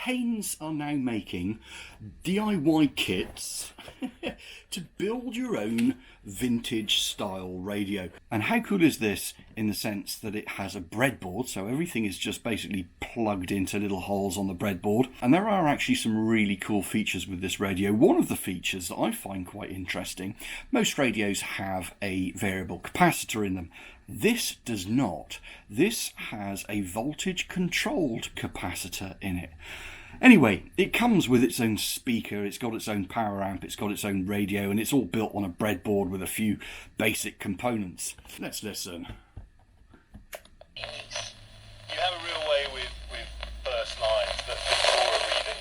Haynes are now making DIY kits to build your own vintage style radio. And how cool is this in the sense that it has a breadboard, so everything is just basically plugged into little holes on the breadboard. And there are actually some really cool features with this radio. One of the features that I find quite interesting, most radios have a variable capacitor in them. This does not. This has a voltage controlled capacitor in it. Anyway, it comes with its own speaker, it's got its own power amp, it's got its own radio, and it's all built on a breadboard with a few basic components. Let's listen. You have a real way with first lines that the Dora reader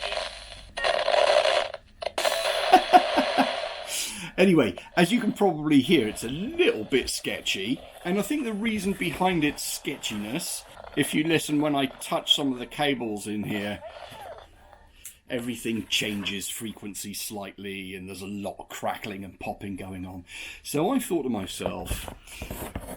is. Anyway, as you can probably hear, it's a little bit sketchy, and I think the reason behind its sketchiness, if you listen when I touch some of the cables in here, everything changes frequency slightly and there's a lot of crackling and popping going on. So I thought to myself,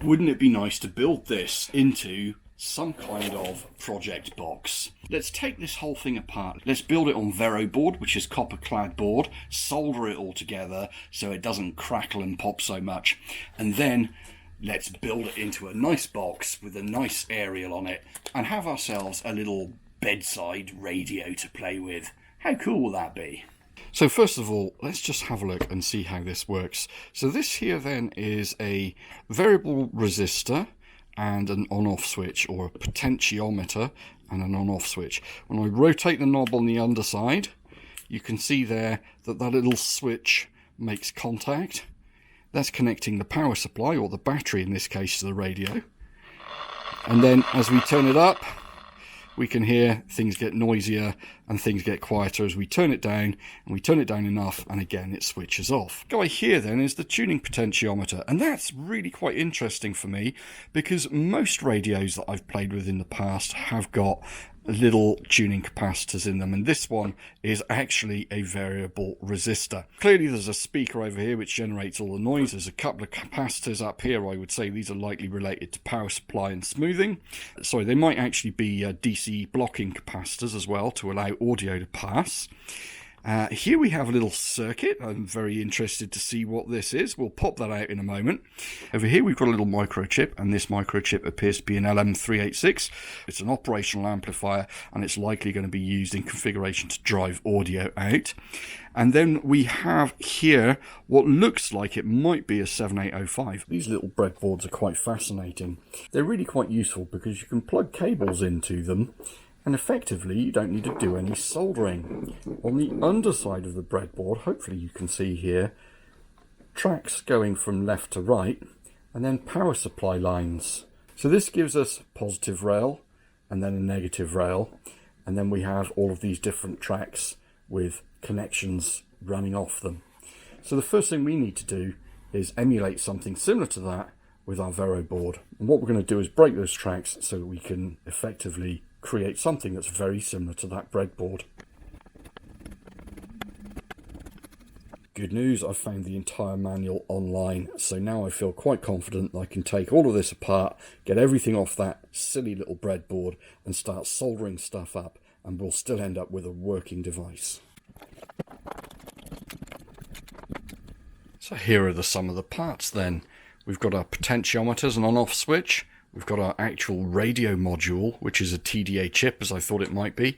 wouldn't it be nice to build this into some kind of project box? Let's take this whole thing apart. Let's build it on Vero board, which is copper clad board, solder it all together so it doesn't crackle and pop so much, and then let's build it into a nice box with a nice aerial on it and have ourselves a little bedside radio to play with. How cool will that be? So first of all, let's just have a look and see how this works. So this here then is a variable resistor and an on-off switch, or a potentiometer and an on-off switch. When I rotate the knob on the underside, you can see there that that little switch makes contact. That's connecting the power supply, or the battery in this case, to the radio. And then as we turn it up, we can hear things get noisier and things get quieter as we turn it down, and we turn it down enough and again it switches off. What I hear then is the tuning potentiometer, and that's really quite interesting for me because most radios that I've played with in the past have got little tuning capacitors in them, and this one is actually a variable resistor. Clearly there's a speaker over here which generates all the noise. There's a couple of capacitors up here. I would say these are likely related to power supply and smoothing. Sorry, they might actually be DC blocking capacitors as well to allow audio to pass. Here we have a little circuit. I'm very interested to see what this is. We'll pop that out in a moment. Over here we've got a little microchip, and this microchip appears to be an LM386. It's an operational amplifier, and it's likely going to be used in configuration to drive audio out. And then we have here what looks like it might be a 7805. These little breadboards are quite fascinating. They're really quite useful because you can plug cables into them, and effectively you don't need to do any soldering. On the underside of the breadboard, hopefully you can see here, tracks going from left to right, and then power supply lines. So this gives us positive rail and then a negative rail, and then we have all of these different tracks with connections running off them. So the first thing we need to do is emulate something similar to that with our Vero board. And what we're going to do is break those tracks so that we can effectively create something that's very similar to that breadboard. Good news, I've found the entire manual online, so now I feel quite confident that I can take all of this apart, get everything off that silly little breadboard and start soldering stuff up, and we'll still end up with a working device. So here are the sum of the parts then. We've got our potentiometers and on-off switch. We've got our actual radio module, which is a TDA chip, as I thought it might be,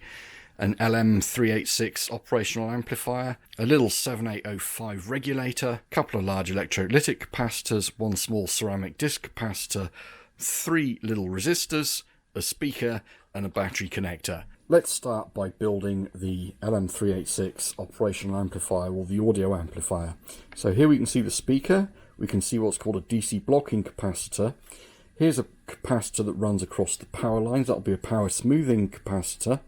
an LM386 operational amplifier, a little 7805 regulator, a couple of large electrolytic capacitors, one small ceramic disc capacitor, 3 little resistors, a speaker, and a battery connector. Let's start by building the LM386 operational amplifier, or the audio amplifier. So here we can see the speaker, we can see what's called a DC blocking capacitor. Here's a capacitor that runs across the power lines. That'll be a power smoothing capacitor.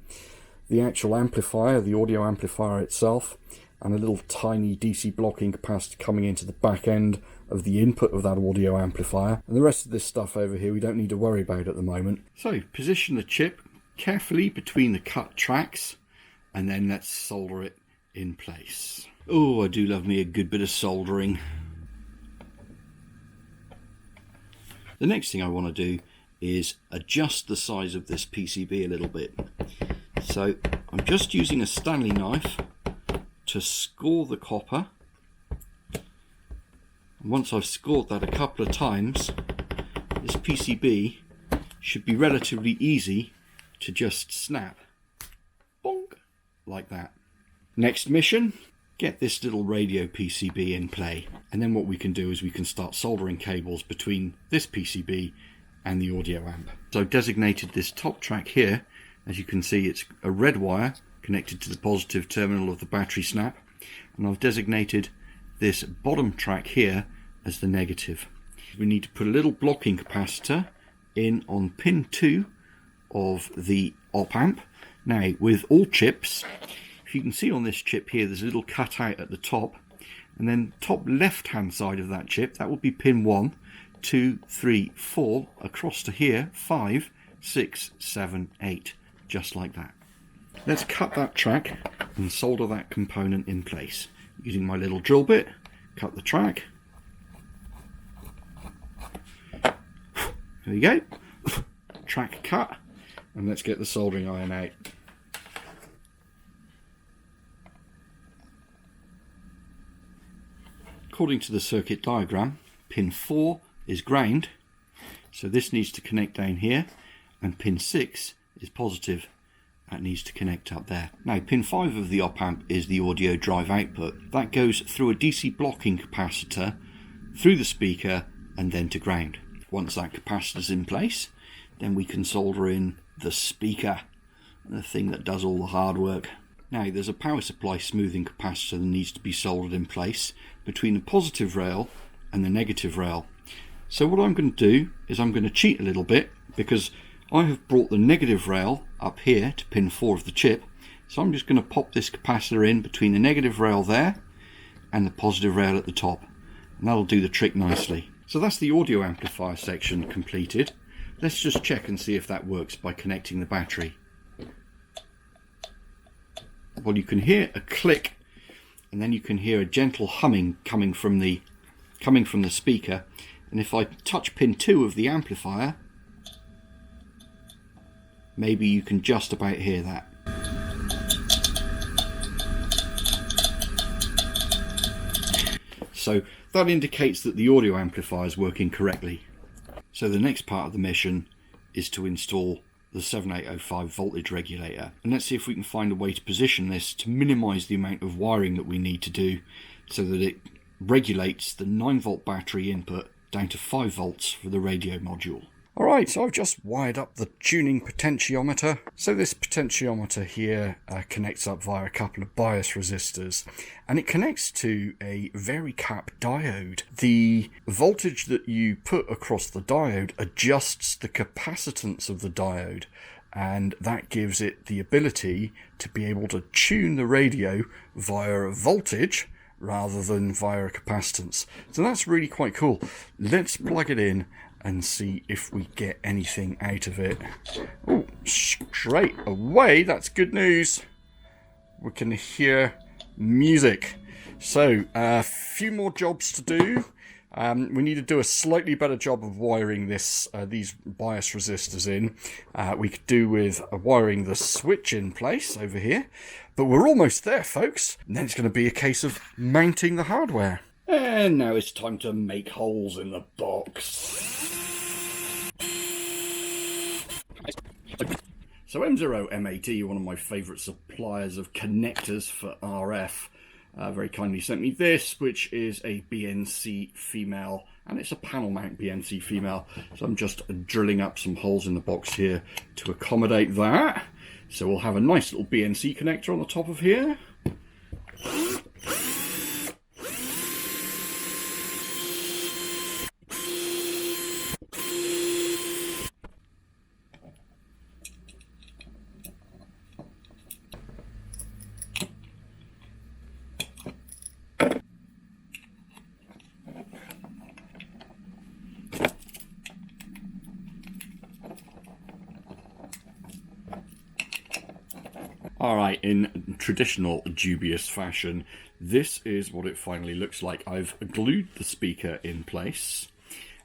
The actual amplifier, the audio amplifier itself, and a little tiny DC blocking capacitor coming into the back end of the input of that audio amplifier. And the rest of this stuff over here we don't need to worry about at the moment. So position the chip carefully between the cut tracks, and then let's solder it in place. Oh, I do love me a good bit of soldering. The next thing I want to do is adjust the size of this PCB a little bit. So I'm just using a Stanley knife to score the copper. And once I've scored that a couple of times, this PCB should be relatively easy to just snap. Bonk, like that. Next mission, get this little radio PCB in play. And then what we can do is we can start soldering cables between this PCB and the audio amp. So I've designated this top track here. As you can see, it's a red wire connected to the positive terminal of the battery snap. And I've designated this bottom track here as the negative. We need to put a little blocking capacitor in on pin 2 of the op amp. Now, with all chips, if you can see on this chip here, there's a little cutout at the top, and then top left hand side of that chip, that will be pin 1, 2, 3, 4, across to here, 5, 6, 7, 8, just like that. Let's cut that track and solder that component in place. Using my little drill bit, cut the track. There you go, track cut, and let's get the soldering iron out. According to the circuit diagram, pin 4 is ground, so this needs to connect down here, and pin 6 is positive, that needs to connect up there. Now pin 5 of the op amp is the audio drive output. That goes through a DC blocking capacitor, through the speaker, and then to ground. Once that capacitor's in place, then we can solder in the speaker, the thing that does all the hard work. Now there's a power supply smoothing capacitor that needs to be soldered in place between the positive rail and the negative rail. So what I'm going to do is I'm going to cheat a little bit, because I have brought the negative rail up here to pin 4 of the chip. So I'm just going to pop this capacitor in between the negative rail there and the positive rail at the top, and that'll do the trick nicely. So that's the audio amplifier section completed. Let's just check and see if that works by connecting the battery. Well, you can hear a click, and then you can hear a gentle humming coming from the speaker. And if I touch pin 2 of the amplifier, maybe you can just about hear that. So that indicates that the audio amplifier is working correctly. So the next part of the mission is to install the 7805 voltage regulator. And let's see if we can find a way to position this to minimize the amount of wiring that we need to do, so that it regulates the 9-volt battery input down to 5 volts for the radio module. Alright, so I've just wired up the tuning potentiometer. So this potentiometer here connects up via a couple of bias resistors, and it connects to a varicap diode. The voltage that you put across the diode adjusts the capacitance of the diode, and that gives it the ability to be able to tune the radio via a voltage rather than via a capacitance. So that's really quite cool. Let's plug it in and see if we get anything out of it. Oh, straight away, that's good news. We can hear music. So, a few more jobs to do. We need to do a slightly better job of wiring these bias resistors in. We could do with wiring the switch in place over here. But we're almost there, folks. And then it's going to be a case of mounting the hardware. And now it's time to make holes in the box. So M0MAT, one of my favourite suppliers of connectors for RF, very kindly sent me this, which is a BNC female, and it's a panel mount BNC female. So I'm just drilling up some holes in the box here to accommodate that. So we'll have a nice little BNC connector on the top of here. Alright, in traditional Dubious fashion, this is what it finally looks like. I've glued the speaker in place.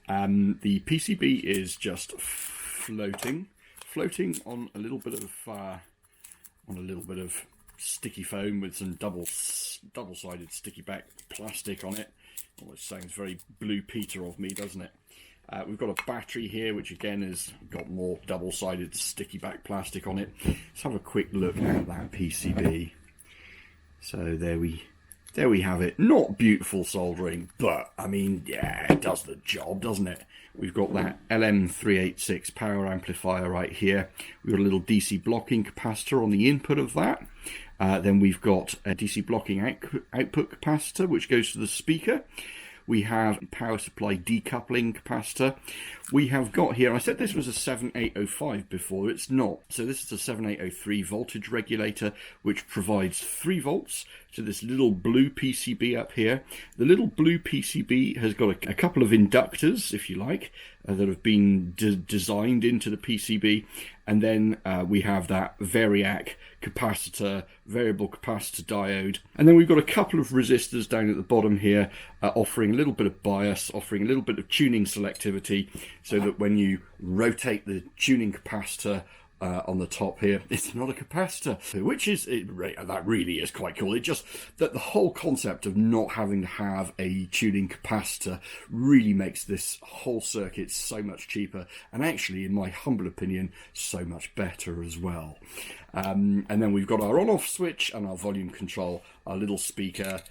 The PCB is just floating on a little bit of on a little bit of sticky foam with some double-sided sticky back plastic on it. Almost sounds very Blue Peter of me, doesn't it? We've got a battery here, which again has got more double-sided sticky back plastic on it. Let's have a quick look at that PCB. So there we have it. Not beautiful soldering, but I mean, yeah, it does the job, doesn't it? We've got that LM386 power amplifier right here. We've got a little DC blocking capacitor on the input of that. Then we've got a DC blocking output capacitor, which goes to the speaker. We have power supply decoupling capacitor. We have got here, I said this was a 7805 before, it's not. So this is a 7803 voltage regulator, which provides 3 volts to this little blue PCB up here. The little blue PCB has got a couple of inductors, if you like, that have been designed into the PCB. And then we have that variac capacitor, variable capacitor diode. And then we've got a couple of resistors down at the bottom here, offering a little bit of bias, offering a little bit of tuning selectivity, so that when you rotate the tuning capacitor on the top here, it's not a capacitor, which is, that really is quite cool. It just, that the whole concept of not having to have a tuning capacitor really makes this whole circuit so much cheaper, and actually, in my humble opinion, so much better as well. And then we've got our on-off switch and our volume control, our little speaker,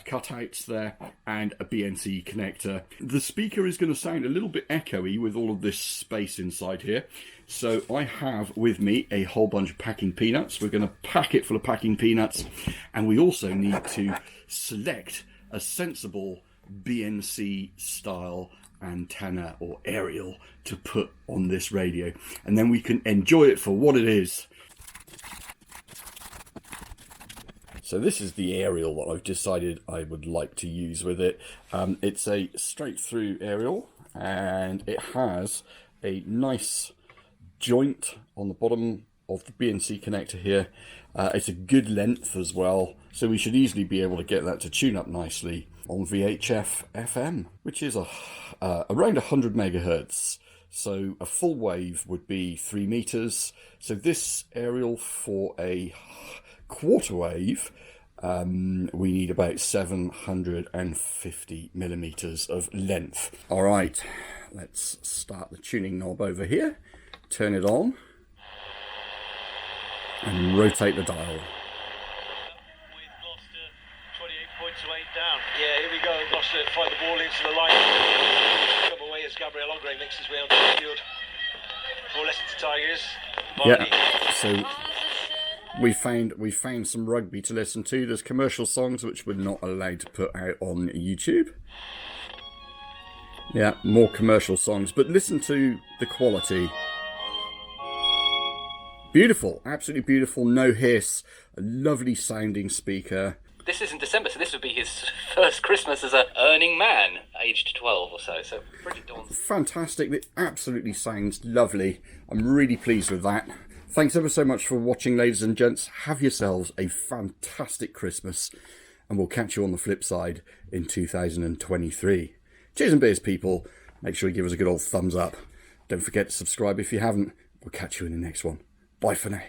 cutouts there, and a BNC connector. The speaker is going to sound a little bit echoey with all of this space inside here, so I have with me a whole bunch of packing peanuts. We're going to pack it full of packing peanuts, and we also need to select a sensible BNC style antenna or aerial to put on this radio, and then we can enjoy it for what it is. So this is the aerial that I've decided I would like to use with it. It's a straight through aerial, and it has a nice joint on the bottom of the BNC connector here. It's a good length as well, so we should easily be able to get that to tune up nicely on VHF FM, which is around 100 megahertz. So a full wave would be 3 meters. So this aerial for a quarter wave, we need about 750 millimeters of length. All right, let's start the tuning knob over here, turn it on, and rotate the dial. With Gloucester 28.28 down. Yeah, here we go. Gloucester fight the ball into the line. Come away as Gabriel Ogre makes his way onto the field. 4 lessons to Tigers. Yeah, so we found some rugby to listen to. There's commercial songs which we're not allowed to put out on YouTube. Yeah, more commercial songs, but listen to the quality. Beautiful, absolutely beautiful, no hiss, a lovely sounding speaker. This is in December, so this would be his first Christmas as an earning man, aged 12 or so pretty daunting. Fantastic, it absolutely sounds lovely. I'm really pleased with that. Thanks ever so much for watching, ladies and gents. Have yourselves a fantastic Christmas, and we'll catch you on the flip side in 2023. Cheers and beers, people. Make sure you give us a good old thumbs up. Don't forget to subscribe if you haven't. We'll catch you in the next one. Bye for now.